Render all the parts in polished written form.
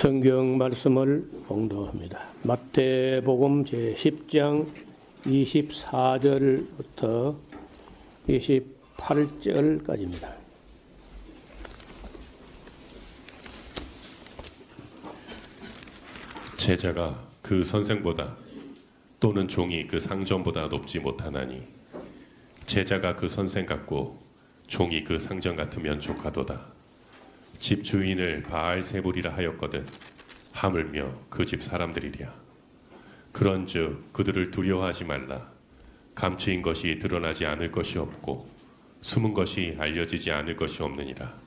성경 말씀을 봉독합니다. 마태복음 제10장 24절부터 28절까지입니다. 제자가 그 선생보다 또는 종이 그 상전보다 높지 못하나니 제자가 그 선생 같고 종이 그 상전 같으면 족하도다. 집 주인을 바알세불이라 하였거든 하물며 그 집 사람들이랴. 그런즉 그들을 두려워하지 말라. 감추인 것이 드러나지 않을 것이 없고 숨은 것이 알려지지 않을 것이 없느니라.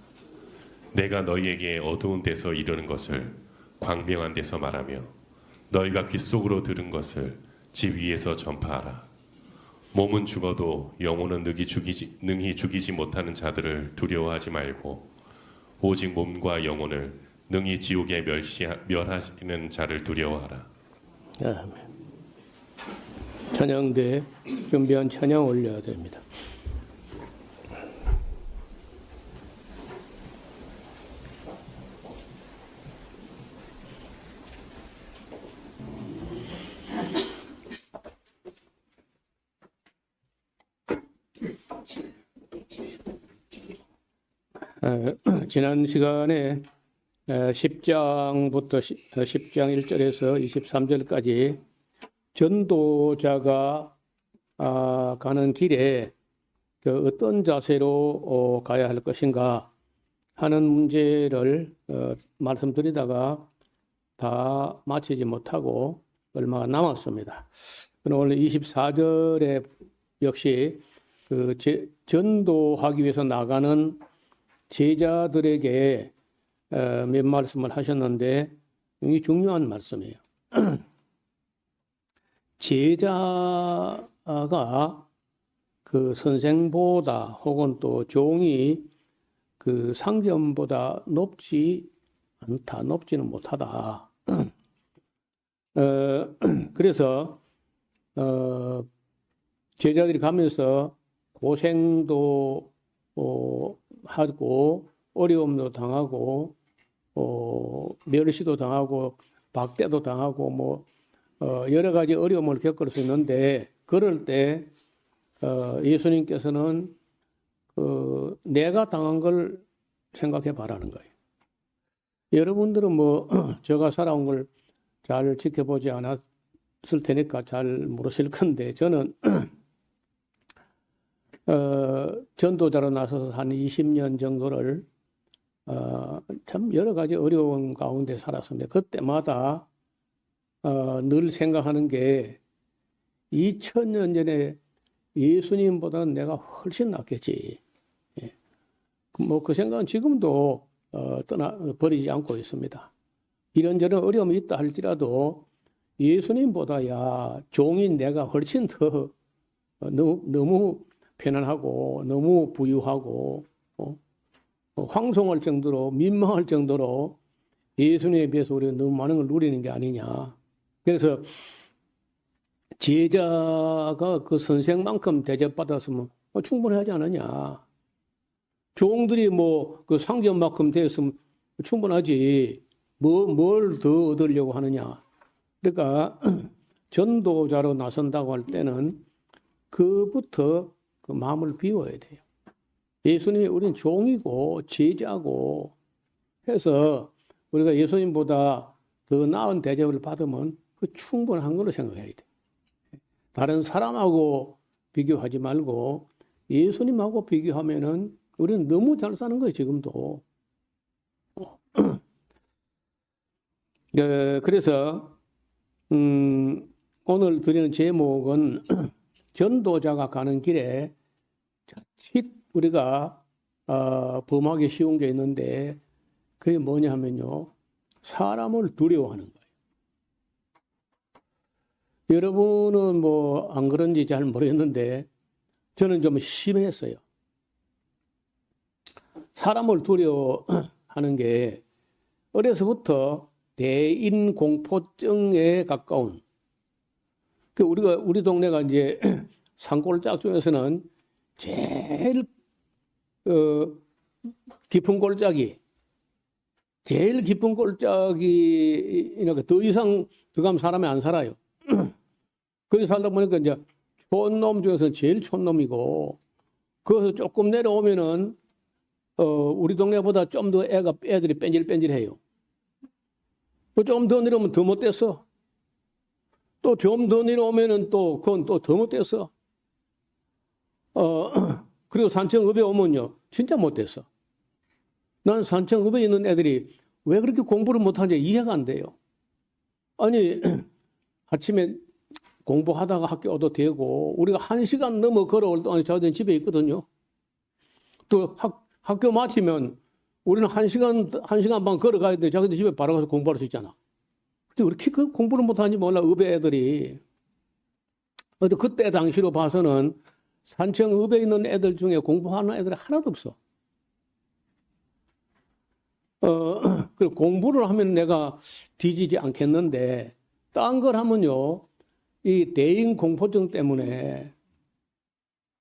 내가 너희에게 어두운 데서 이르는 것을 광명한 데서 말하며 너희가 귓속으로 들은 것을 집 위에서 전파하라. 몸은 죽어도 영혼은 능히 죽이지 못하는 자들을 두려워하지 말고 오직 몸과 영혼을 능히 지옥에 멸하시는 자를 두려워하라. 아멘. 찬양대 준비한 찬양 올려야 됩니다. 지난 시간에 10장부터 10장 1절에서 23절까지 전도자가 가는 길에 어떤 자세로 가야 할 것인가 하는 문제를 말씀드리다가 다 마치지 못하고 얼마가 남았습니다. 오늘 24절에 역시 전도하기 위해서 나가는 제자들에게 몇 말씀을 하셨는데 이게 중요한 말씀이에요. 제자가 그 선생보다 혹은 또 종이 그 상전보다 높지 않다, 높지는 못하다. 그래서 제자들이 가면서 고생도 하고 어려움도 당하고 멸시도 당하고 박대도 당하고 여러 가지 어려움을 겪을 수 있는데 그럴 때 예수님께서는 내가 당한 걸 생각해 봐라는 거예요. 여러분들은 제가 살아온 걸 잘 지켜보지 않았을 테니까 잘 모르실 건데 저는 전도자로 나서서 한 20년 정도를 참 여러 가지 어려운 가운데 살았습니다. 그때마다 늘 생각하는 게 2000년 전에 예수님보다는 내가 훨씬 낫겠지. 그 생각은 지금도 버리지 않고 있습니다. 이런저런 어려움이 있다 할지라도 예수님보다야 종인 내가 훨씬 더 너무 편안하고 너무 부유하고 황송할 정도로 민망할 정도로 예수님에 비해서 우리가 너무 많은 걸 누리는 게 아니냐. 그래서 제자가 그 선생만큼 대접받았으면 충분하지 않느냐. 종들이 그 상전만큼 되었으면 충분하지. 뭘 더 얻으려고 하느냐. 그러니까 전도자로 나선다고 할 때는 그부터 그 마음을 비워야 돼요. 예수님이 우리는 종이고 제자고 해서 우리가 예수님보다 더 나은 대접을 받으면 그 충분한 걸로 생각해야 돼. 다른 사람하고 비교하지 말고 예수님하고 비교하면은 우리는 너무 잘 사는 거예요, 지금도. 그래서 오늘 드리는 제목은 전도자가 가는 길에 자칫 우리가 범하기 쉬운 게 있는데 그게 뭐냐 하면요. 사람을 두려워하는 거예요. 여러분은 안 그런지 잘 모르겠는데 저는 좀 심했어요. 사람을 두려워하는 게 어려서부터 대인공포증에 가까운 우리 동네가 이제 산골짝 중에서는 제일 깊은 골짜기 제일 깊은 꼴짝이 더 이상 들어가면 사람이 안 살아요. 거기 살다 보니까 이제 촌놈 중에서는 제일 촌놈이고, 거기서 조금 내려오면은 우리 동네보다 좀 더 애들이 뺀질뺀질해요. 또 좀 더 내려오면 더 못됐어. 또 좀 더 내려오면은 또 그건 또 더 못됐어. 그리고 산청읍에 오면요, 진짜 못됐어. 나는 산청읍에 있는 애들이 왜 그렇게 공부를 못하는지 이해가 안 돼요. 아니, 아침에 공부하다가 학교 와도 되고, 우리가 1시간 넘어 걸어올 동안에 자기들은 집에 있거든요. 또 학교 마치면 우리는 1시간 반 걸어가야 돼. 자기들 집에 바로 가서 공부할 수 있잖아. 근데 왜 이렇게 그 공부를 못하는지 몰라, 읍의 애들이. 근데 그때 당시로 봐서는 산청읍에 있는 애들 중에 공부하는 애들이 하나도 없어. 그리고 공부를 하면 내가 뒤지지 않겠는데, 딴 걸 하면요, 이 대인 공포증 때문에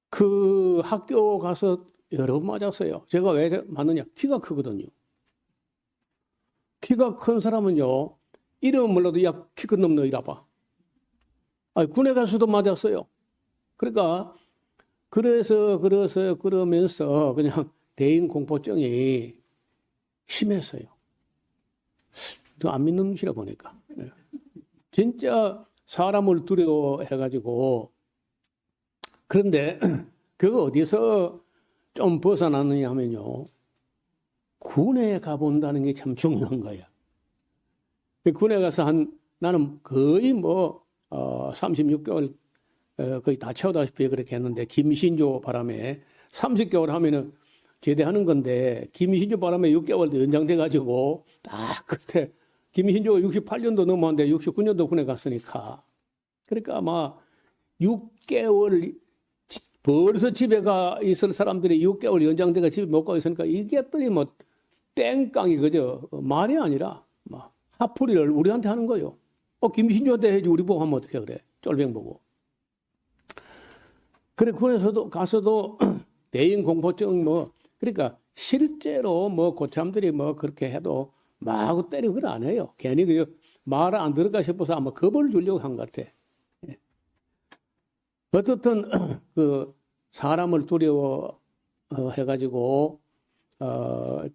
그 학교 가서 여러 번 맞았어요. 제가 왜 맞느냐? 키가 크거든요. 키가 큰 사람은요, 이름 몰라도 야, 키 큰 놈 너 이라 봐. 아니, 군에 가서도 맞았어요. 그러니까, 그러면서 그냥 대인 공포증이 심했어요. 안 믿는 눈치라 보니까. 진짜 사람을 두려워해가지고. 그런데 그거 어디서 좀 벗어나느냐 하면요, 군에 가본다는 게 참 중요한 거야. 군에 가서 나는 거의 36개월 거의 다 채우다시피 그렇게 했는데, 김신조 바람에 30개월 하면은 제대하는 건데, 김신조 바람에 6개월도 연장돼가지고 딱 그때 김신조가 68년도 넘었는데 69년도 군에 갔으니까, 그러니까 아마 6개월 벌써 집에 가 있을 사람들이 6개월 연장돼가 집에 못 가 있으니까 이게 또 땡깡이 그죠? 말이 아니라 막 화풀이를 우리한테 하는 거예요. 김신조한테 해야지 우리 보고 하면 어떻게 그래? 쫄병 보고. 그래, 군에서도 가서도 대인 공포증 그러니까 실제로 고참들이 그렇게 해도 마구 때리고 그걸 안 해요. 괜히 말 안 들을까 싶어서 아마 겁을 주려고 한 것 같아. 어떻든 사람을 두려워 해가지고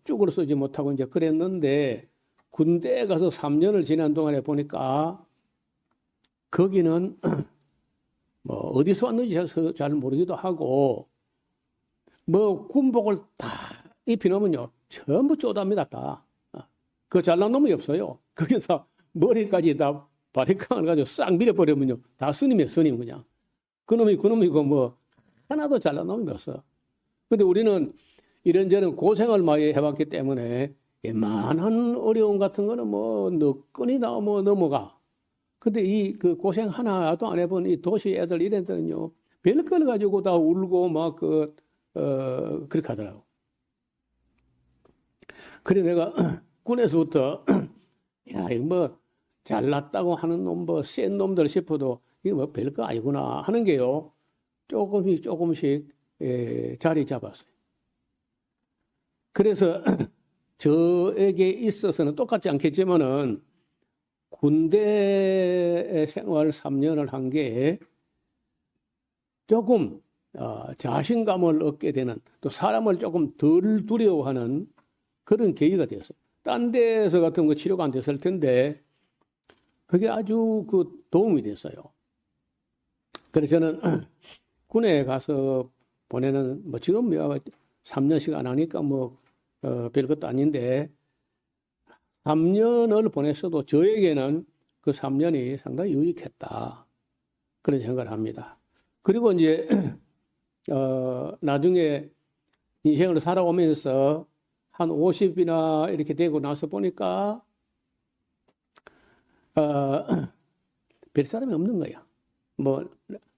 쭉으로 쓰지 못하고 이제 그랬는데, 군대에 가서 3년을 지난 동안에 보니까 거기는 어디서 왔는지 잘 모르기도 하고, 군복을 다 입히놓으면요, 전부 쪼답니다, 다. 그 잘난 놈이 없어요. 거기서 머리까지 다 바리깡을 가지고 싹 밀어버리면요, 다 스님이에요, 스님 그냥. 그놈이고 하나도 잘난 놈이 없어. 근데 우리는 이런저런 고생을 많이 해봤기 때문에 웬만한 어려움 같은 거는 너끈이 다 넘어가. 근데 그 고생 하나도 안 해본 이 도시 애들 이래들은요, 별걸 가지고 다 울고 그렇게 하더라고. 그래 내가 군에서부터 야, 이거 잘났다고 하는 놈, 센 놈들 싶어도 이거 별거 아니구나 하는 게요, 조금씩 자리 잡았어요. 그래서 저에게 있어서는 똑같지 않겠지만은 군대 생활 3년을 한 게 조금 자신감을 얻게 되는, 또 사람을 조금 덜 두려워하는 그런 계기가 되었어요. 딴 데서 같은 거 치료가 안 됐을 텐데 그게 아주 도움이 됐어요. 그래서 저는 군에 가서 보내는 지금 3년씩 안 하니까 별것도 아닌데 3년을 보냈어도 저에게는 그 3년이 상당히 유익했다, 그런 생각을 합니다. 그리고 이제 나중에 인생을 살아오면서 한 50이나 이렇게 되고 나서 보니까 별 사람이 없는 거야.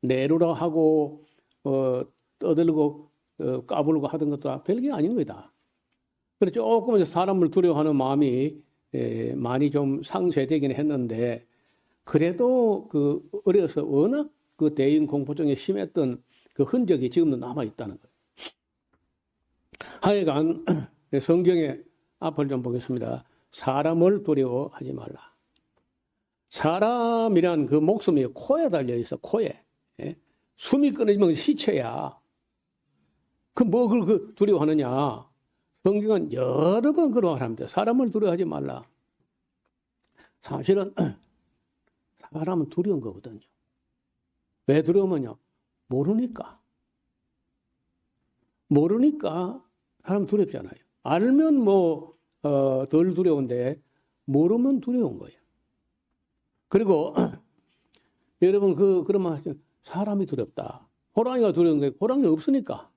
내로라 하고 떠들고 까불고 하던 것도 별게 아닌 거다. 그래서 조금 이제 사람을 두려워하는 마음이 많이 좀 상쇄되긴 했는데, 그래도 어려서 워낙 대인 공포증이 심했던 그 흔적이 지금도 남아 있다는 거예요. 하여간 성경의 앞을 좀 보겠습니다. 사람을 두려워하지 말라. 사람이란 그 목숨이 코에 달려 있어, 코에. 예? 숨이 끊어지면 시체야. 그걸 두려워하느냐? 성경은 여러 번 그런 말합니다. 사람을 두려워하지 말라. 사실은 사람은 두려운 거거든요. 왜 두려우면요? 모르니까. 모르니까 사람 두렵잖아요. 알면 덜 두려운데 모르면 두려운 거예요. 그리고 여러분 그런 말 하죠. 사람이 두렵다. 호랑이가 두려운 거예요. 호랑이는 없으니까.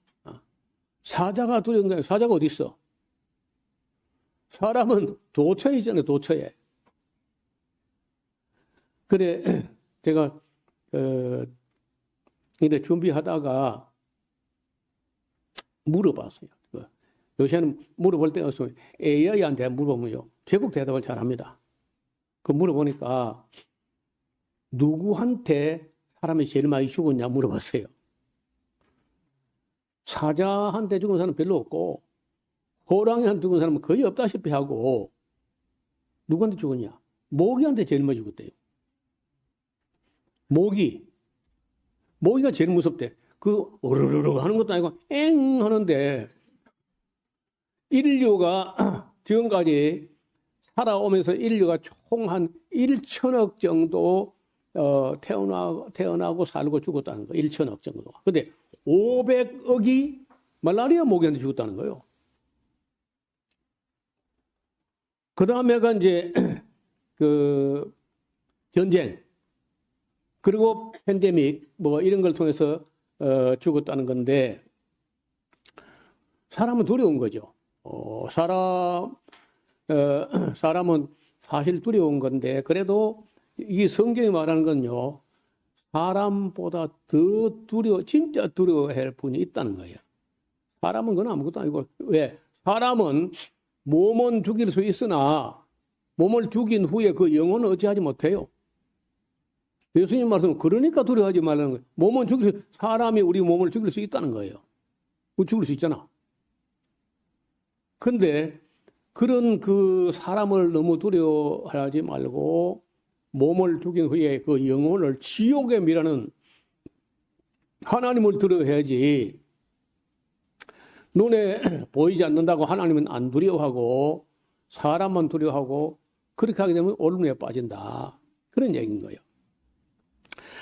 사자가 두려운 거예요. 사자가 어디 있어? 사람은 도처에 있잖아요. 도처에. 그래 제가 이래 준비하다가 물어봤어요. 요새는 물어볼 때 없어요. AI한테 물어보면요. 제국 대답을 잘합니다. 물어보니까 누구한테 사람이 제일 많이 죽었냐 물어봤어요. 사자한테 죽은 사람은 별로 없고 호랑이한테 죽은 사람은 거의 없다시피 하고 누구한테 죽었냐? 모기한테 제일 많이 죽었대요. 모기가 제일 무섭대. 어르르르 하는 것도 아니고 엥 하는데 인류가 지금까지 살아오면서 인류가 총 한 1천억 정도 태어나고 살고 죽었다는 거예요. 1천억 정도. 근데 500억이 말라리아 모기한테 죽었다는 거예요. 그 다음에가 이제 전쟁 그리고 팬데믹 이런 걸 통해서 죽었다는 건데 사람은 두려운 거죠. 사람은 사실 두려운 건데 그래도 이 성경이 말하는 건요. 사람보다 더 진짜 두려워할 분이 있다는 거예요. 사람은 그건 아무것도 아니고 왜? 사람은 몸은 죽일 수 있으나 몸을 죽인 후에 그 영혼은 어찌하지 못해요. 예수님 말씀은 그러니까 두려워하지 말라는 거예요. 사람이 우리 몸을 죽일 수 있다는 거예요. 죽일 수 있잖아. 근데 그런 사람을 너무 두려워하지 말고 몸을 죽인 후에 그 영혼을 지옥에 미라는 하나님을 두려워해야지. 눈에 보이지 않는다고 하나님은 안 두려워하고 사람만 두려워하고 그렇게 하게 되면 어둠에 빠진다. 그런 얘기인 거예요.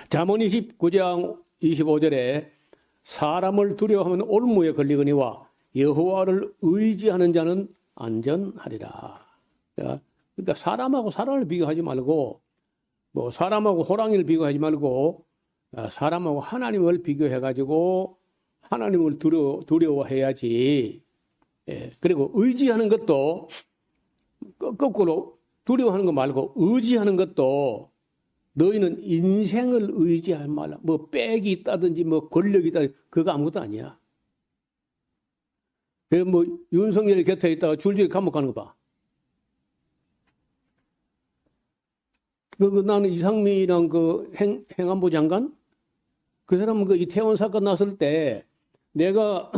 잠언 29장 25절에 사람을 두려워하면 올무에 걸리거니와 여호와를 의지하는 자는 안전하리라. 그러니까 사람하고 사람을 비교하지 말고 사람하고 호랑이를 비교하지 말고 사람하고 하나님을 비교해가지고 하나님을 두려워해야지. 예. 그리고 의지하는 것도 거꾸로 두려워하는 거 말고 의지하는 것도 너희는 인생을 의지하지 말라. 빽이 있다든지 권력이 있다든지 그거 아무것도 아니야. 윤석열이 곁에 있다가 줄줄이 감옥 가는 거 봐. 나는 이상민이랑 행안부 장관? 그 사람은 이태원 사건 났을 때 내가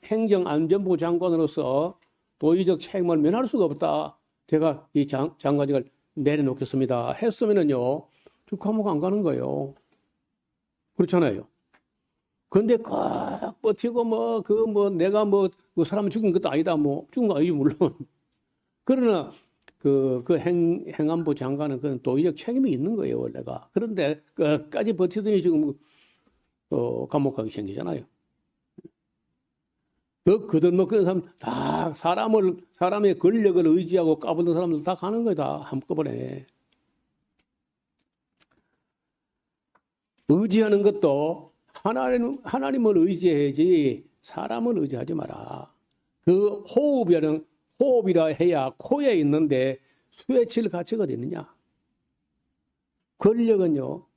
행정안전부 장관으로서 도의적 책임을 면할 수가 없다. 제가 이 장관직을 내려놓겠습니다. 했으면은요, 저 감옥 안 가는 거예요. 그렇잖아요. 근데 꽉 버티고 내가 그 사람 죽인 것도 아니다. 죽은 거 아니지, 물론. 그러나 행안부 장관은 그건 도의적 책임이 있는 거예요, 원래가. 그런데 끝까지 버티더니 지금 감옥 가기 생기잖아요. 그런 사람 다 사람의 권력을 의지하고 까부는 사람들 다 가는 거야, 다 한꺼번에. 의지하는 것도 하나님을 의지해야지 사람을 의지하지 마라. 호흡이라 해야 코에 있는데 수에 칠 가치가 어디 있느냐? 권력은요,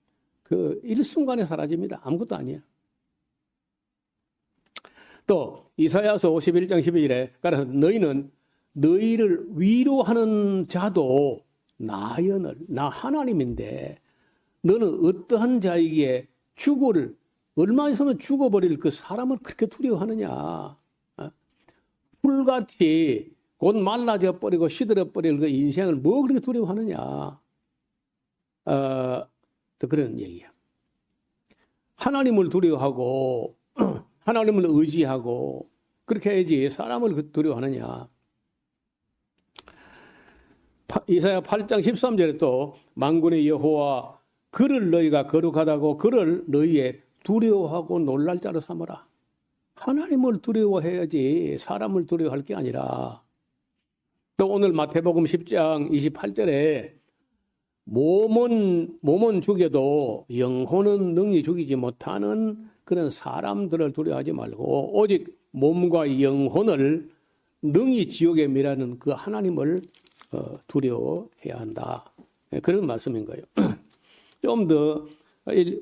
일순간에 사라집니다. 아무것도 아니야. 또 이사야서 51장 12절에 따라서 너희는 너희를 위로하는 자도 나 하나님인데 너는 어떠한 자에게 얼마 있으면 죽어버릴 그 사람을 그렇게 두려워하느냐? 풀같이 곧 말라져 버리고 시들어 버릴 그 인생을 뭐 그렇게 두려워하느냐. 또 그런 얘기야. 하나님을 두려워하고 하나님을 의지하고 그렇게 해야지 사람을 두려워하느냐. 이사야 8장 13절에 또 만군의 여호와 그를 너희가 거룩하다고 그를 너희의 두려워하고 놀랄 자로 삼으라. 하나님을 두려워해야지 사람을 두려워할 게 아니라. 또 오늘 마태복음 10장 28절에 몸은 죽여도 영혼은 능히 죽이지 못하는 그런 사람들을 두려워하지 말고 오직 몸과 영혼을 능히 지옥에 미라는 그 하나님을 두려워해야 한다. 그런 말씀인 거예요. 좀 더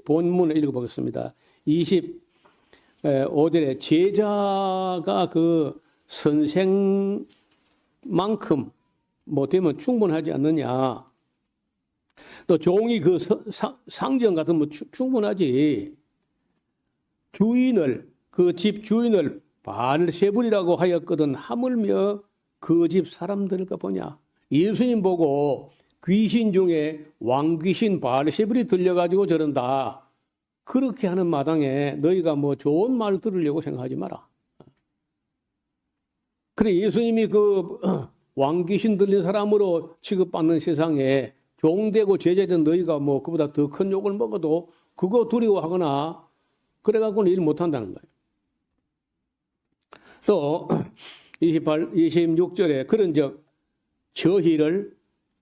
본문을 읽어보겠습니다. 25절에 제자가 그 선생만큼 뭐 되면 충분하지 않느냐. 또 종이 그 상정 같으면 충분하지. 주인을 그 집 주인을 바알세불이라고 하였거든 하물며 그 집 사람들과 보냐. 예수님 보고 귀신 중에 왕귀신 바알세불이 들려가지고 저런다. 그렇게 하는 마당에 너희가 뭐 좋은 말 들으려고 생각하지 마라. 그래 예수님이 그 왕귀신 들린 사람으로 취급받는 세상에 종되고 제자된 너희가 뭐 그보다 더 큰 욕을 먹어도 그거 두려워하거나 그래갖고는 일 못한다는 거예요. 또 26절에 그런즉 저희를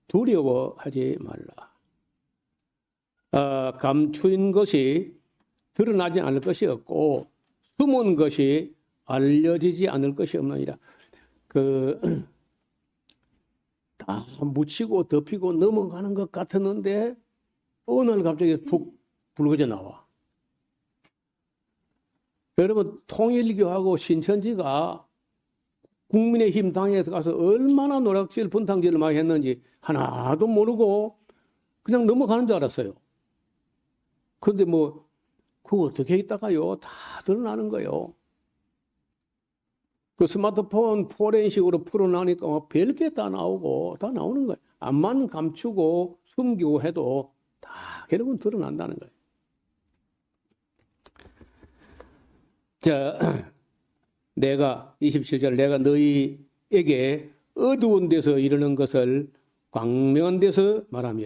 두려워하지 말라. 감추인 것이 드러나지 않을 것이 없고 숨은 것이 알려지지 않을 것이 없느니라. 다 묻히고 덮이고 넘어가는 것 같았는데 어느 날 갑자기 푹 붉어져 나와. 여러분 통일교하고 신천지가 국민의힘 당에 들어가서 얼마나 노략질 분탕질을 많이 했는지 하나도 모르고 그냥 넘어가는 줄 알았어요. 그런데 뭐 그거 어떻게 있다가요 다 드러나는 거예요. 그 스마트폰 포렌식으로 풀어나니까 뭐 별게 다 나오고 다 나오는 거예요. 암만 감추고 숨기고 해도 다 결국은 드러난다는 거예요. 자, 내가 27절 내가 너희에게 어두운 데서 이르는 것을 광명한 데서 말하며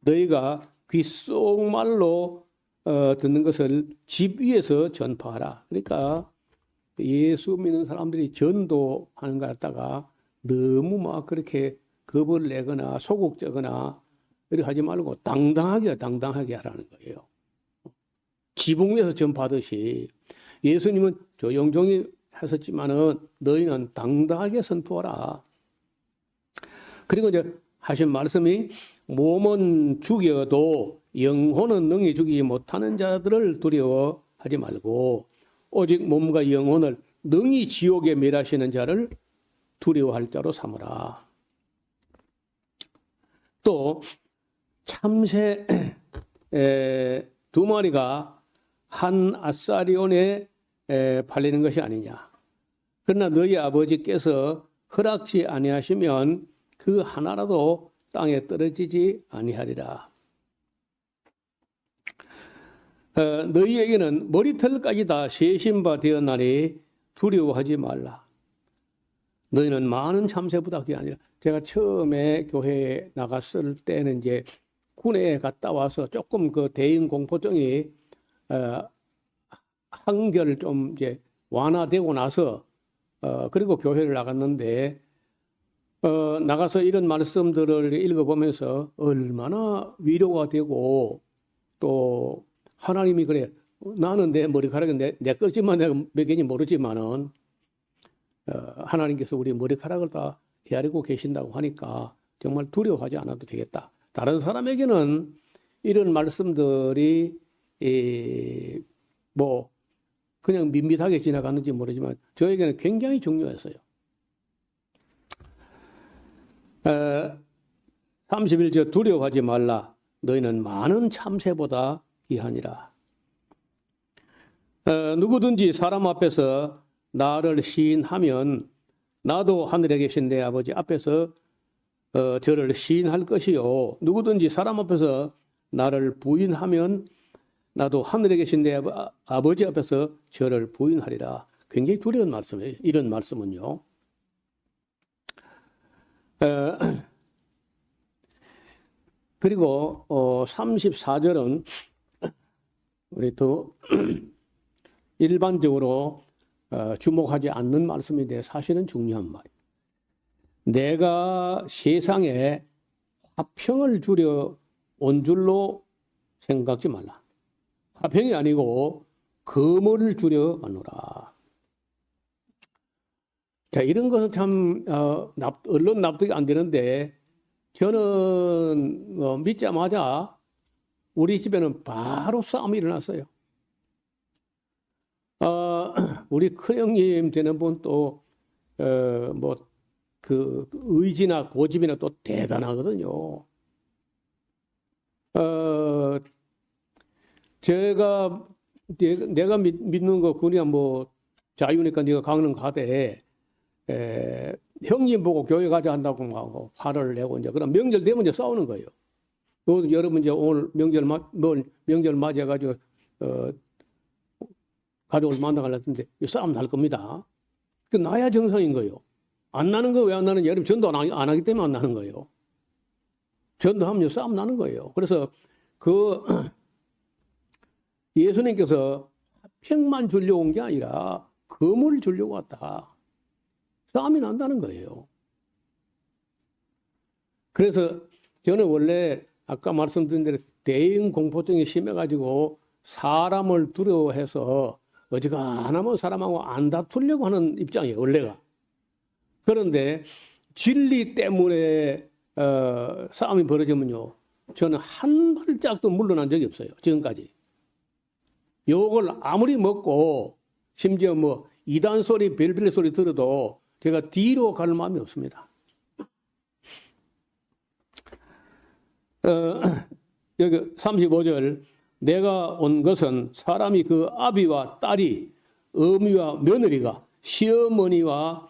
너희가 귓속말로 듣는 것을 집 위에서 전파하라. 그러니까 예수 믿는 사람들이 전도하는 것 같다가 너무 막 그렇게 겁을 내거나 소극적거나 이렇게 하지 말고 당당하게 하라는 거예요. 지붕 위에서 전파하듯이 예수님은 조용조용히 하셨지만은 너희는 당당하게 선포하라. 그리고 이제 하신 말씀이 몸은 죽여도 영혼은 능히 죽이지 못하는 자들을 두려워하지 말고 오직 몸과 영혼을 능히 지옥에 멸하시는 자를 두려워할 자로 삼으라. 또 참새 2마리가 한 아사리온에 팔리는 것이 아니냐. 그러나 너희 아버지께서 허락지 아니하시면 그 하나라도 땅에 떨어지지 아니하리라. 너희에게는 머리털까지 다 세신 바 되었나니 두려워하지 말라. 너희는 많은 참새보다 그게 아니라 제가 처음에 교회에 나갔을 때는 이제 군에 갔다 와서 조금 그 대인 공포증이 한결 좀 이제 완화되고 나서 그리고 교회를 나갔는데 나가서 이런 말씀들을 읽어보면서 얼마나 위로가 되고 또 하나님이 그래 나는 내 머리카락이 내 거지만 내가 몇 개인지 모르지만은 하나님께서 우리 머리카락을 다 헤아리고 계신다고 하니까 정말 두려워하지 않아도 되겠다. 다른 사람에게는 이런 말씀들이 뭐 그냥 밋밋하게 지나갔는지 모르지만 저에게는 굉장히 중요했어요. 31절 두려워하지 말라. 너희는 많은 참새보다 귀하니라. 누구든지 사람 앞에서 나를 시인하면 나도 하늘에 계신 내 아버지 앞에서 저를 시인할 것이요. 누구든지 사람 앞에서 나를 부인하면 나도 하늘에 계신 내 아버지 앞에서 저를 부인하리라. 굉장히 두려운 말씀이에요. 이런 말씀은요. 그리고 34절은 우리 또 일반적으로 주목하지 않는 말씀인데 사실은 중요한 말이에요. 내가 세상에 화평을 주려 온 줄로 생각지 말라. 화평이 아니고 금을 주려 왔노라. 자, 이런 것은 참 언론 납득이 안 되는데 저는 믿자마자 우리 집에는 바로 싸움이 일어났어요. 우리 큰형님 되는 분 또 그 의지나 고집이나 또 대단하거든요. 내가 믿는 거 그냥 뭐 자유니까 네가 강릉 가되 형님 보고 교회 가자 한다고 하고 화를 내고 이제 그럼 명절 되면 이제 싸우는 거예요. 또 여러분 이제 오늘 명절 맞이해가지고 가족을 만나가려는데 싸움 날 겁니다. 그 나야 정상인 거예요. 안 나는 거 왜 안 나느냐? 여러분 전도 안 하기 때문에 안 나는 거예요. 전도하면 싸움 나는 거예요. 그래서 그 예수님께서 화평만 주려고 온 게 아니라 금을 주려고 왔다. 싸움이 난다는 거예요. 그래서 저는 원래 아까 말씀드린 대로 대인 공포증이 심해가지고 사람을 두려워해서 어지간하면 사람하고 안 다투려고 하는 입장이에요. 원래가. 그런데 진리 때문에 싸움이 벌어지면요. 저는 한 발짝도 물러난 적이 없어요. 지금까지. 욕을 아무리 먹고 심지어 뭐 이단 소리 별별 소리 들어도 제가 뒤로 갈 마음이 없습니다. 여기 35절 내가 온 것은 사람이 그 아비와 딸이 어미와 며느리가 시어머니와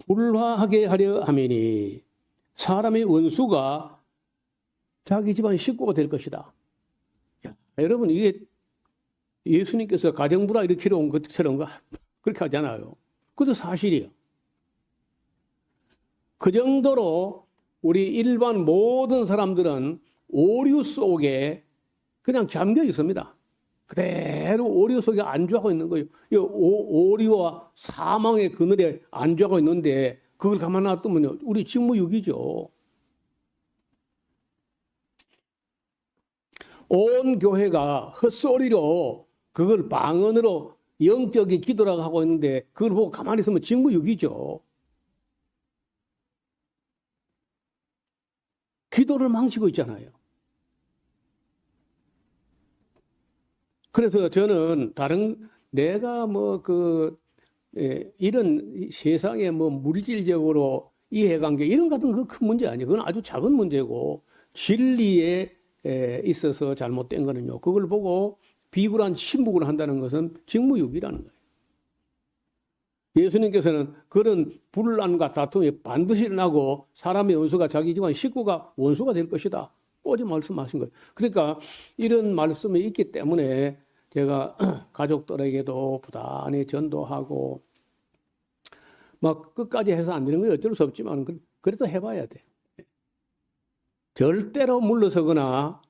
불화하게 하려 함이니 사람의 원수가 자기 집안 식구가 될 것이다. 야, 여러분 이게 예수님께서 가정불화 일으키러 온 것처럼 그렇게 하잖아요. 그것도 사실이에요. 그 정도로 우리 일반 모든 사람들은 오류 속에 그냥 잠겨 있습니다. 그대로 오류 속에 안주하고 있는 거예요. 이 오류와 사망의 그늘에 안주하고 있는데 그걸 가만 놔두면 우리 직무유기죠. 온 교회가 헛소리로 그걸 방언으로 영적인 기도라고 하고 있는데 그걸 보고 가만히 있으면 직무유기죠. 기도를 망치고 있잖아요. 그래서 저는 내가 이런 세상에 물질적으로 이해관계 이런 같은 그 큰 문제 아니에요. 그건 아주 작은 문제고 진리에 있어서 잘못된 거는요. 그걸 보고 비굴한 신복을 한다는 것은 직무유기라는 거예요. 예수님께서는 그런 분란과 다툼이 반드시 일어나고 사람의 원수가 자기 집안 식구가 원수가 될 것이다. 꼬지 말씀하신 거예요. 그러니까 이런 말씀이 있기 때문에 제가 가족들에게도 부단히 전도하고 막 끝까지 해서 안 되는 건 어쩔 수 없지만 그래도 해봐야 돼. 절대로 물러서거나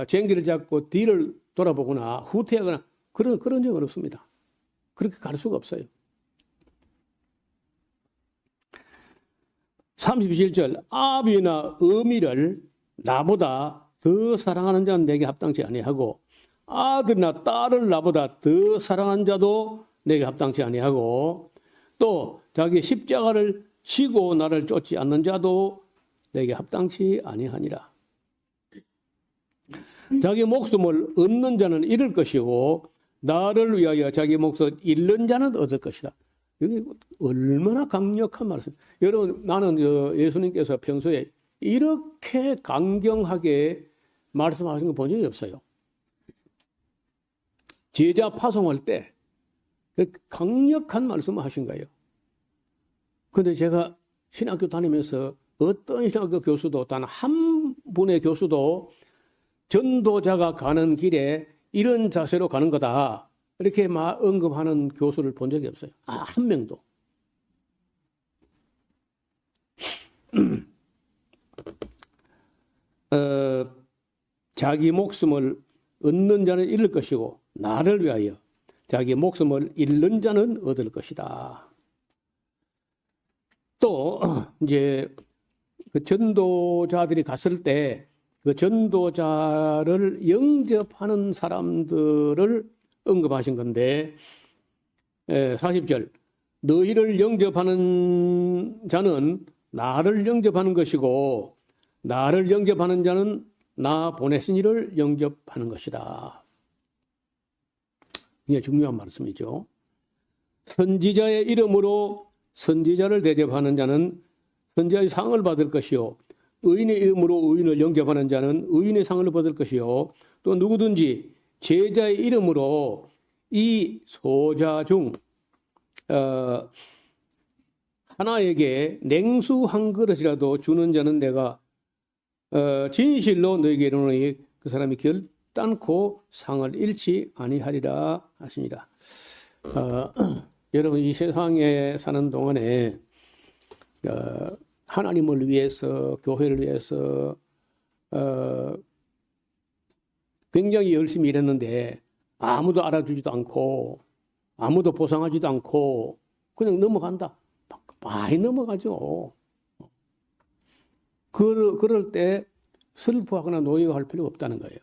쟁기를 잡고 뒤를 돌아보거나 후퇴하거나 그런 적은 없습니다. 그렇게 갈 수가 없어요. 37절 아비나 어미를 나보다 더 사랑하는 자는 내게 합당치 아니하고 아들이나 딸을 나보다 더 사랑하는 자도 내게 합당치 아니하고 또 자기 십자가를 지고 나를 쫓지 않는 자도 내게 합당치 아니하니라. 자기 목숨을 얻는 자는 잃을 것이고 나를 위하여 자기 목숨을 잃는 자는 얻을 것이다. 여기 얼마나 강력한 말씀. 여러분 나는 예수님께서 평소에 이렇게 강경하게 말씀하신 거 본 적이 없어요. 제자 파송할 때 강력한 말씀을 하신 거예요. 근데 제가 신학교 다니면서 어떤 신학교 교수도 단 한 분의 교수도 전도자가 가는 길에 이런 자세로 가는 거다. 이렇게 막 언급하는 교수를 본 적이 없어요. 한 명도. 자기 목숨을 얻는 자는 잃을 것이고 나를 위하여 자기 목숨을 잃는 자는 얻을 것이다. 또 이제 그 전도자들이 갔을 때 그 전도자를 영접하는 사람들을 언급하신 건데 40절 너희를 영접하는 자는 나를 영접하는 것이고 나를 영접하는 자는 나 보내신 이를 영접하는 것이다. 이게 중요한 말씀이죠. 선지자의 이름으로 선지자를 대접하는 자는 선지자의 상을 받을 것이요 의인의 이름으로 의인을 영접하는 자는 의인의 상을 받을 것이요 또 누구든지 제자의 이름으로 이 소자 중 하나에게 냉수 한 그릇이라도 주는 자는 내가 진실로 너에게 이르노니 그 사람이 결단코 상을 잃지 아니하리라 하시니라. 여러분 이 세상에 사는 동안에 하나님을 위해서 교회를 위해서 굉장히 열심히 일했는데 아무도 알아주지도 않고 아무도 보상하지도 않고 그냥 넘어간다. 많이 넘어가죠. 그럴 때 슬퍼하거나 노여할 필요가 없다는 거예요.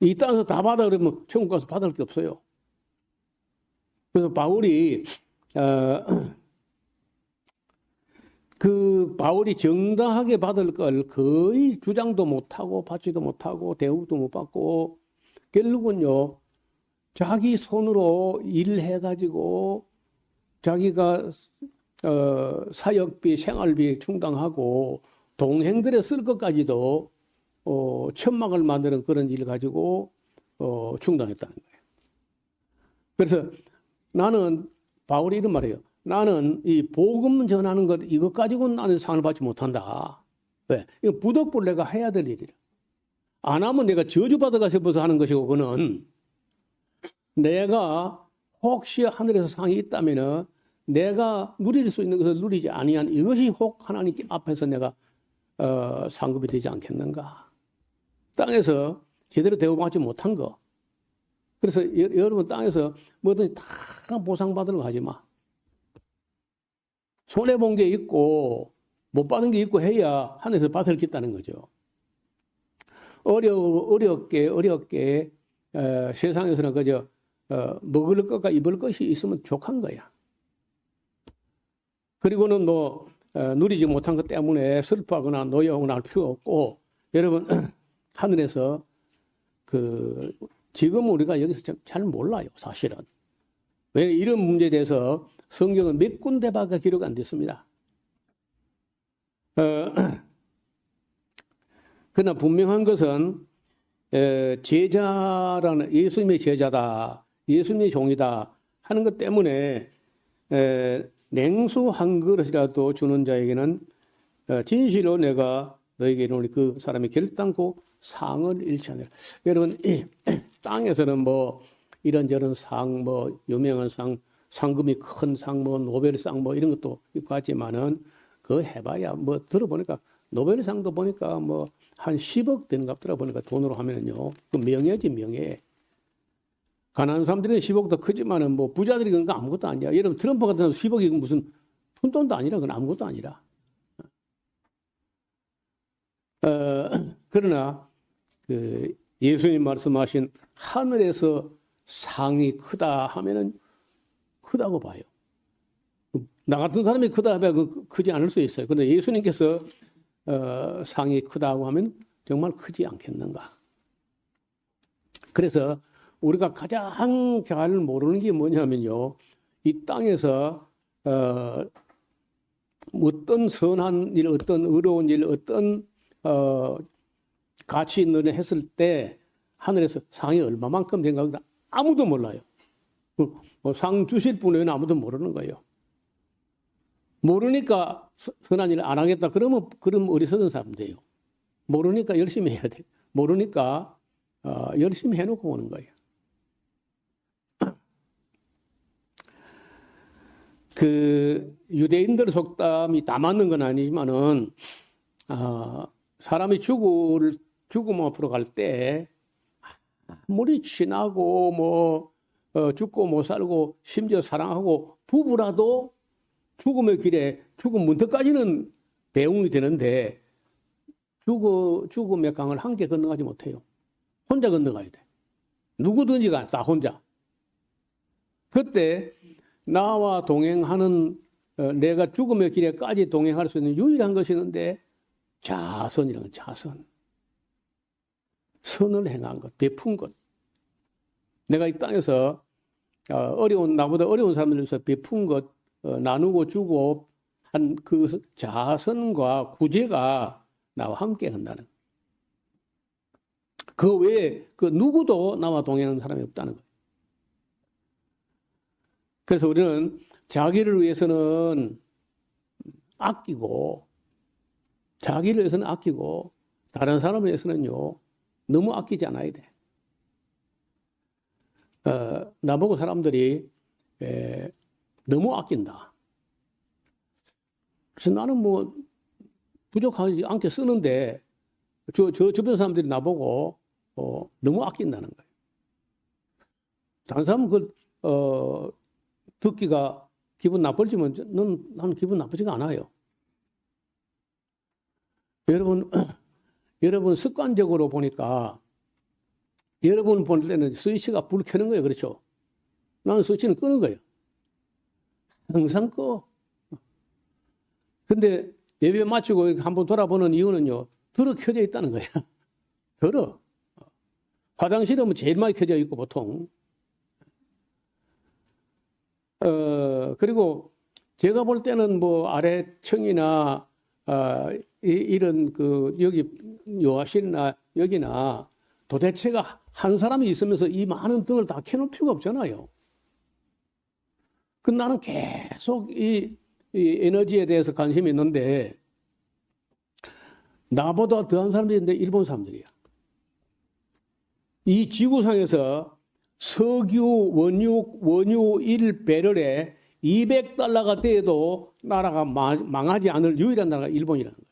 이 땅에서 다 받아 그러면 천국 가서 받을 게 없어요. 그래서 바울이 바울이 정당하게 받을 걸 거의 주장도 못하고 받지도 못하고 대우도 못 받고 결국은요 자기 손으로 일해가지고 자기가 사역비 생활비 충당하고 동행들에 쓸 것까지도 천막을 만드는 그런 일을 가지고 충당했다는 거예요. 그래서 나는 바울이 이런 말이에요. 나는 이 복음 전하는 것 이것 가지고는 나는 상을 받지 못한다. 왜? 이거 부덕불 내가 해야 될 일이라. 안 하면 내가 저주받아가 싶어서 하는 것이고 그거는 내가 혹시 하늘에서 상이 있다면은 내가 누릴 수 있는 것을 누리지 아니한 이것이 혹 하나님 앞에서 내가 상급이 되지 않겠는가. 땅에서 제대로 대우받지 못한 거. 그래서 여러분 땅에서 뭐든지 다 보상받으려고 하지 마. 손해본 게 있고 못 받은 게 있고 해야 하늘에서 받을 게 있다는 거죠. 어렵게 세상에서는 그저 먹을 것과 입을 것이 있으면 족한 거야. 그리고는 뭐 누리지 못한 것 때문에 슬퍼하거나 노여하거나 할 필요 없고 여러분 하늘에서 지금 우리가 여기서 잘 몰라요 사실은. 왜 이런 문제에 대해서 성경은 몇 군데밖에 기록 안 됐습니다. 그러나 분명한 것은 제자라는 예수님의 제자다, 예수님의 종이다 하는 것 때문에 냉수 한 그릇이라도 주는 자에게는 진실로 내가 너에게 이르노니 그 사람이 결단코 상을 잃지 않으리라. 여러분 땅에서는 뭐 이런저런 상, 뭐 유명한 상, 상금이 큰 상, 뭐 노벨상 뭐 이런 것도 있고 하지만은 그거 해봐야 뭐 들어보니까 노벨상도 보니까 뭐 한 10억 되는 값 들어보니까 돈으로 하면은요 그 명예지 명예. 가난한 사람들은 10억도 크지만은 뭐 부자들이 그런 거 아무것도 아니야. 여러분 트럼프 같은 사람 10억이 무슨 푼돈도 아니라 그건 아무것도 아니라. 그러나 예수님 말씀하신 하늘에서 상이 크다 하면은 크다고 봐요. 나 같은 사람이 크다 하면 크지 않을 수 있어요. 그런데 예수님께서 상이 크다고 하면 정말 크지 않겠는가. 그래서 우리가 가장 잘 모르는 게 뭐냐면요. 이 땅에서 어떤 선한 일, 어떤 의로운 일, 어떤 가치 있는 일을 했을 때 하늘에서 상이 얼마만큼 된가 아무도 몰라요. 상 주실 분은 아무도 모르는 거예요. 모르니까 선한 일을 안 하겠다. 그럼 어리석은 사람 돼요. 모르니까 열심히 해야 돼. 모르니까 열심히 해놓고 오는 거예요. 그 유대인들 속담이 다 맞는 건 아니지만은 사람이 죽음 앞으로 갈 때 아무리 친하고 뭐 죽고 못 살고 심지어 사랑하고 부부라도 죽음의 길에 죽음 문턱까지는 배웅이 되는데 죽음의 강을 함께 건너가지 못해요. 혼자 건너가야 돼. 누구든지가 다 혼자. 그때 나와 동행하는 내가 죽음의 길에까지 동행할 수 있는 유일한 것이 있는데 자선이라는 자선. 선을 행한 것, 베푼 것. 내가 이 땅에서 나보다 어려운 사람들 위해서 베푼 것, 나누고 주고 한 그 자선과 구제가 나와 함께 한다는. 그 외에 그 누구도 나와 동행하는 사람이 없다는 거예요. 그래서 우리는 자기를 위해서는 아끼고, 자기를 위해서는 아끼고, 다른 사람을 위해서는요, 너무 아끼지 않아야 돼. 나보고 사람들이 너무 아낀다. 그래서 나는 뭐 부족하지 않게 쓰는데 저 주변 사람들이 나보고 너무 아낀다는 거예요. 다른 사람은 듣기가 기분 나쁠지만 나는 기분 나쁘지가 않아요. 여러분 습관적으로 보니까 여러분 볼 때는 스위치가 불 켜는 거예요. 그렇죠? 나는 스위치는 끄는 거예요. 항상 꺼. 근데 예배 마치고 한번 돌아보는 이유는요. 들어 켜져 있다는 거야. 들어. 화장실은 제일 많이 켜져 있고 보통. 그리고 제가 볼 때는 뭐 아래층이나 이런 여기 요아실이나 여기나 도대체가 한 사람이 있으면서 이 많은 등을 다 켜놓을 필요가 없잖아요. 그 나는 계속 이 에너지에 대해서 관심이 있는데 나보다 더한 사람들이 있는데 일본 사람들이야. 이 지구상에서 석유, 원유 1배럴에 $200가 돼도 나라가 망하지 않을 유일한 나라가 일본이라는 거예요.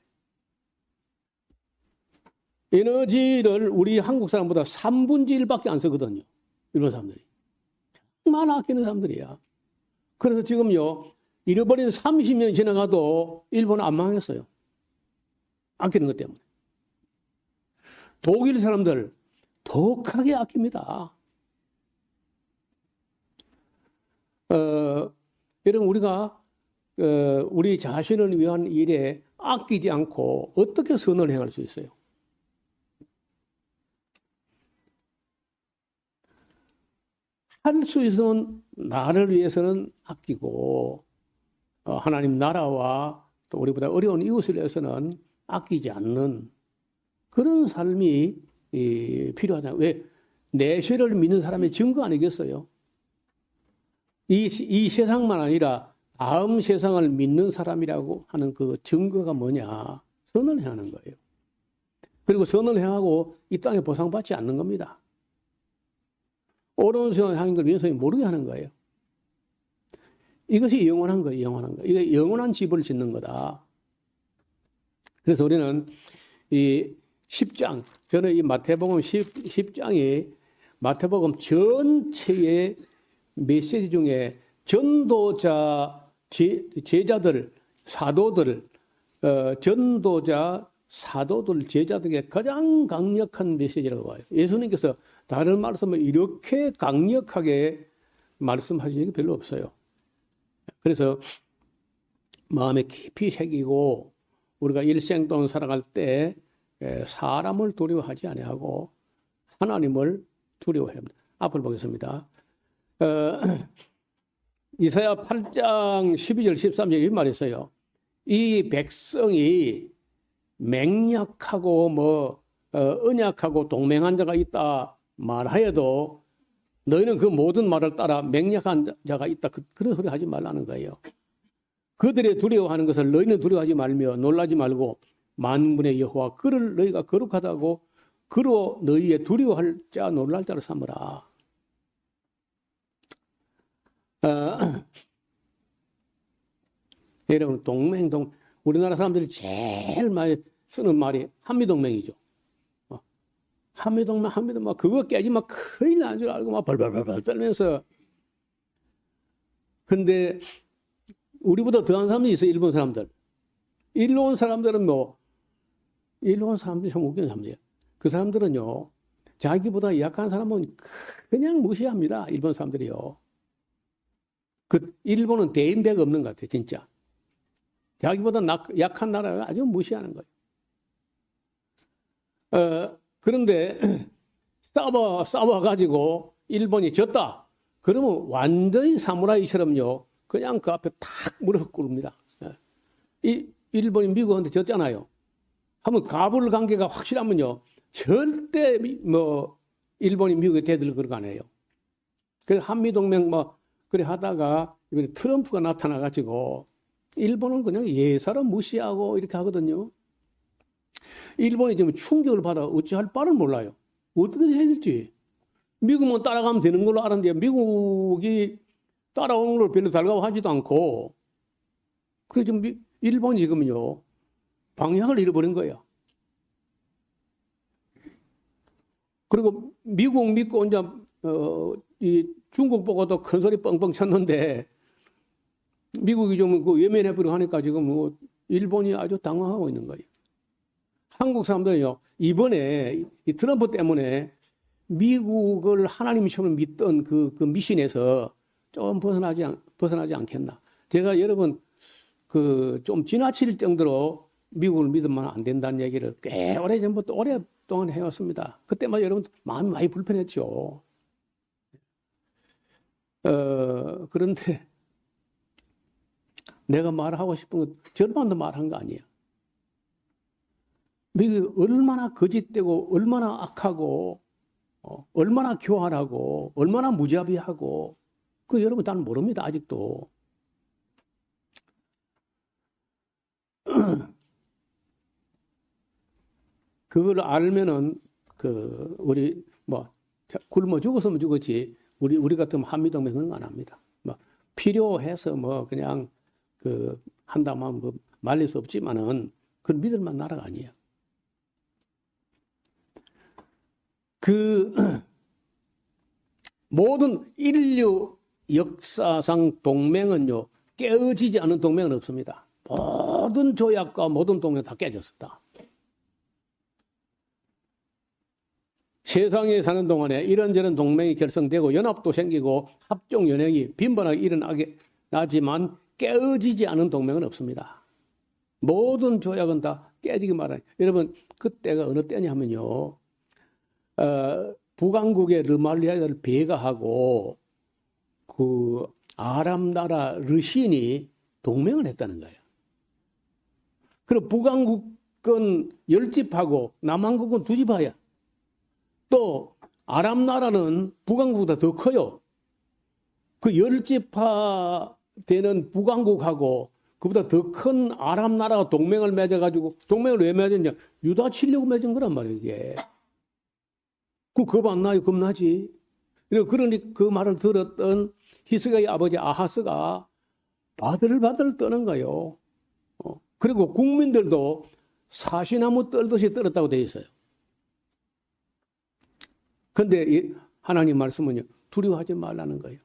에너지를 우리 한국 사람보다 3분의 1밖에 안 쓰거든요. 일본 사람들이. 정말 아끼는 사람들이야. 그래서 지금요, 잃어버린 30년 지나가도 일본은 안 망했어요. 아끼는 것 때문에. 독일 사람들 독하게 아낍니다. 여러분, 우리가 우리 자신을 위한 일에 아끼지 않고 어떻게 선을 행할 수 있어요? 할 수 있으면 나를 위해서는 아끼고 하나님 나라와 또 우리보다 어려운 이웃을 위해서는 아끼지 않는 그런 삶이 필요하잖아요. 왜? 내세를 믿는 사람의 증거 아니겠어요? 이 세상만 아니라 다음 세상을 믿는 사람이라고 하는 그 증거가 뭐냐? 선을 행하는 거예요. 그리고 선을 행하고 이 땅에 보상받지 않는 겁니다. 옳은 선을 하는 걸 왼손이 모르게 하는 거예요. 이것이 영원한 거예요. 영원한 거. 이게 영원한 집을 짓는 거다. 그래서 우리는 이 10장, 저는 이 마태복음 10장이 마태복음 전체의 메시지 중에 전도자, 제자들, 사도들, 전도자, 사도들, 제자들에게 가장 강력한 메시지라고 봐요. 예수님께서 다른 말씀을 이렇게 강력하게 말씀하신 적이 별로 없어요. 그래서 마음에 깊이 새기고 우리가 일생 동안 살아갈 때 사람을 두려워하지 아니하고 하나님을 두려워해야 합니다. 앞을 보겠습니다. 이사야 8장 12절 13절 이 말했어요. 이 백성이 맹약하고 언약하고 동맹한 자가 있다 말하여도 너희는 그 모든 말을 따라 맹약한 자가 있다. 그런 소리 하지 말라는 거예요. 그들의 두려워하는 것을 너희는 두려워하지 말며 놀라지 말고 만군의 여호와 그를 너희가 거룩하다고 그로 너희의 두려워할 자 놀랄 자로 삼으라. 여러분 우리나라 사람들이 제일 많이 쓰는 말이 한미동맹이죠. 한미동맹 그거 깨지면 큰일 난 줄 알고 막 벌벌벌 떨면서. 근데 우리보다 더한 사람들이 있어요. 일본 사람들. 일본 사람들은 일본 사람들이 참 웃기는 사람들이에요. 그 사람들은요, 자기보다 약한 사람은 그냥 무시합니다. 일본 사람들이요. 일본은 대인배가 없는 것 같아요, 진짜. 자기보다 약한 나라를 아주 무시하는 거예요. 그런데 싸워가지고 일본이 졌다. 그러면 완전히 사무라이처럼요, 그냥 그 앞에 탁 무릎 꿇습니다. 일본이 미국한테 졌잖아요. 하면 가불 관계가 확실하면요, 절대 일본이 미국에 대들 그런 거 안 해요. 그래서 한미동맹 그래 하다가 이번에 트럼프가 나타나가지고 일본은 그냥 예사로 무시하고 이렇게 하거든요. 일본이 지금 충격을 받아 어찌할 바를 몰라요. 어떻게 해야 될지. 미국만 따라가면 되는 걸로 알았는데 미국이 따라오는 걸 별로 달가워하지도 않고, 그래서 지금 일본이 지금요 방향을 잃어버린 거예요. 그리고 미국 믿고 이제 이 중국 보고도 큰 소리 뻥뻥 쳤는데 미국이 좀 외면해버리고 하니까 지금 일본이 아주 당황하고 있는 거예요. 한국 사람들은요 이번에 이 트럼프 때문에 미국을 하나님처럼 믿던 그 미신에서 좀 벗어나지 않겠나. 제가 여러분 좀 지나칠 정도로 미국을 믿으면 안 된다는 얘기를 꽤 오래전부터 오랫동안 해왔습니다. 그때마다 여러분 마음이 많이 불편했죠. 그런데 내가 말하고 싶은 건 절반도 말한 거 아니에요. 미국이 얼마나 거짓되고 얼마나 악하고 얼마나 교활하고 얼마나 무자비하고 그 여러분 다 모릅니다. 아직도. 그걸 알면은 우리 굶어 죽었으면 죽었지 우리 같으면 한미동맹은 안 합니다. 필요해서 그냥 한다면 말릴 수 없지만은 그건 믿을 만한 나라가 아니에요. 모든 인류 역사상 동맹은요 깨어지지 않은 동맹은 없습니다. 모든 조약과 모든 동맹 다 깨졌습니다. 세상에 사는 동안에 이런저런 동맹이 결성되고 연합도 생기고 합종 연행이 빈번하게 일어나게 나지만 깨어지지 않은 동맹은 없습니다. 모든 조약은 다 깨지기 마련. 여러분 그때가 어느 때냐면요. 북왕국의 르말리아를 배가하고 아람 나라 르신이 동맹을 했다는 거예요. 그리고 북왕국은 10집하고 남왕국은 2집하야. 또 아람 나라는 북왕국보다 더 커요. 그 10집하 되는 북왕국하고 그보다 더 큰 아람 나라가 동맹을 맺어가지고, 동맹을 왜 맺었냐? 유다 치려고 맺은 거란 말이에요, 이게. 겁 안 나요? 겁나지. 그러니 그 말을 들었던 히스기야의 아버지 아하스가 바들바들 떠는 거예요. 그리고 국민들도 사시나무 떨듯이 떨었다고 되어 있어요. 근데 하나님 말씀은요, 두려워하지 말라는 거예요.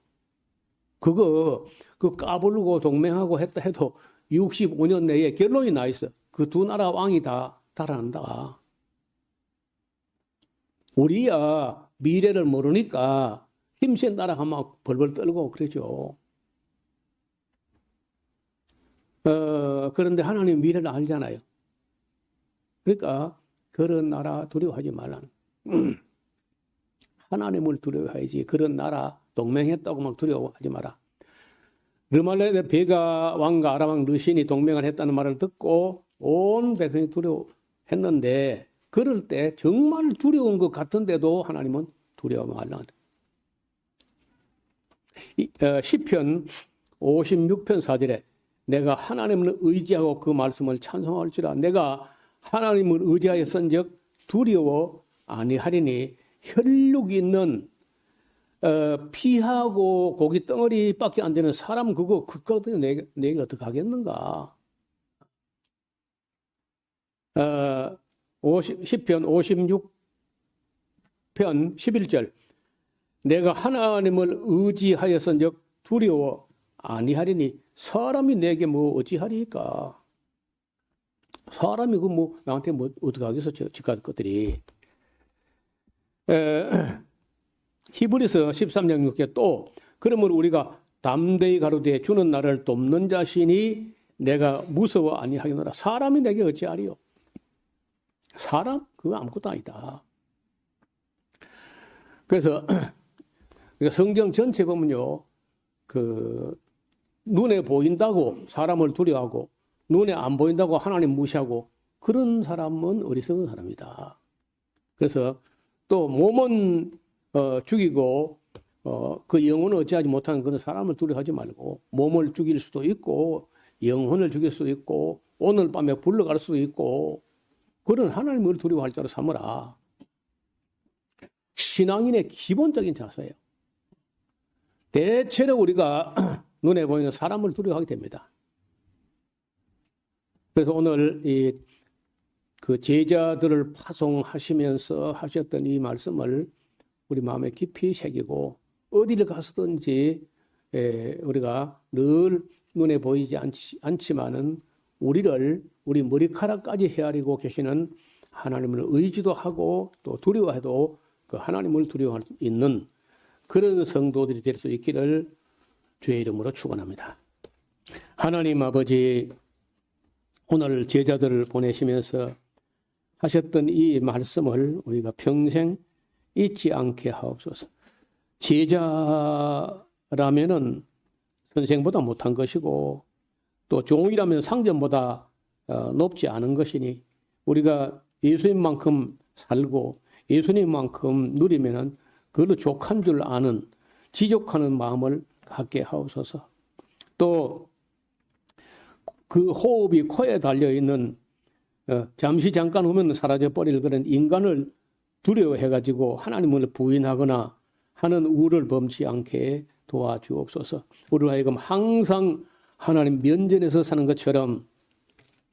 까불고 동맹하고 했다 해도 65년 내에 결론이 나 있어. 그 두 나라 왕이 다 달아난다. 우리야 미래를 모르니까 힘센 나라가 막 벌벌 떨고 그러죠. 그런데 하나님 미래를 알잖아요. 그러니까 그런 나라 두려워하지 말라는. 하나님을 두려워해야지. 그런 나라 동맹했다고 막 두려워하지 마라. 르말레의 베가 왕과 아람 왕 르신이 동맹을 했다는 말을 듣고 온 백성이 두려워했는데, 그럴 때 정말 두려운 것 같은데도 하나님은 두려워 말라. 시편 56편 4절에 내가 하나님을 의지하고 그 말씀을 찬송할지라. 내가 하나님을 의지하였은즉 두려워 아니하리니. 혈육 있는 피하고 고기 덩어리밖에 안 되는 사람 그거 그거도 내가 어떻게 하겠는가? 10편 56편 11절. 내가 하나님을 의지하였은즉 두려워 아니하리니. 사람이 내게 뭐 어찌하리까? 사람이 그 뭐 나한테 뭐 어떻게 하겠어? 지금까지 것들이. 히브리서 13장 6절 또 그러므로 우리가 담대히 가로되 주는 나를 돕는 자신이 내가 무서워 아니하겠노라. 사람이 내게 어찌하리요? 사람 그거 아무것도 아니다. 그래서 성경 전체 보면요, 그 눈에 보인다고 사람을 두려워하고 눈에 안 보인다고 하나님 무시하고 그런 사람은 어리석은 사람이다. 그래서 또 몸은 죽이고 그 영혼을 어찌하지 못하는 그런 사람을 두려워하지 말고 몸을 죽일 수도 있고 영혼을 죽일 수도 있고 오늘 밤에 불러갈 수도 있고 그런 하나님을 두려워할 자로 삼으라. 신앙인의 기본적인 자세예요. 대체로 우리가 눈에 보이는 사람을 두려워하게 됩니다. 그래서 오늘 그 제자들을 파송하시면서 하셨던 이 말씀을 우리 마음에 깊이 새기고 어디를 가서든지 우리가 늘 눈에 보이지 않지만은 우리 머리카락까지 헤아리고 계시는 하나님을 의지도 하고 또 두려워해도 그 하나님을 두려워할 수 있는 그런 성도들이 될 수 있기를 주의 이름으로 축원합니다. 하나님 아버지, 오늘 제자들을 보내시면서 하셨던 이 말씀을 우리가 평생 잊지 않게 하옵소서. 제자라면은 선생보다 못한 것이고 또 종이라면 상전보다 높지 않은 것이니 우리가 예수님만큼 살고 예수님만큼 누리면은 그걸로 족한 줄 아는 지족하는 마음을 갖게 하옵소서. 또 그 호흡이 코에 달려있는 잠시 잠깐 오면 사라져버릴 그런 인간을 두려워해가지고 하나님을 부인하거나 하는 우를 범치 않게 도와주옵소서. 우리로 하여금 항상 하나님 면전에서 사는 것처럼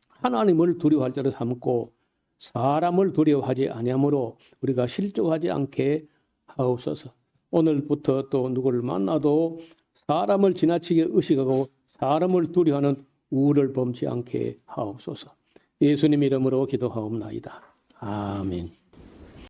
하나님을 두려워할 자로 삼고 사람을 두려워하지 아니하므로 우리가 실족하지 않게 하옵소서. 오늘부터 또 누구를 만나도 사람을 지나치게 의식하고 사람을 두려워하는 우를 범치 않게 하옵소서. 예수님 이름으로 기도하옵나이다. 아멘.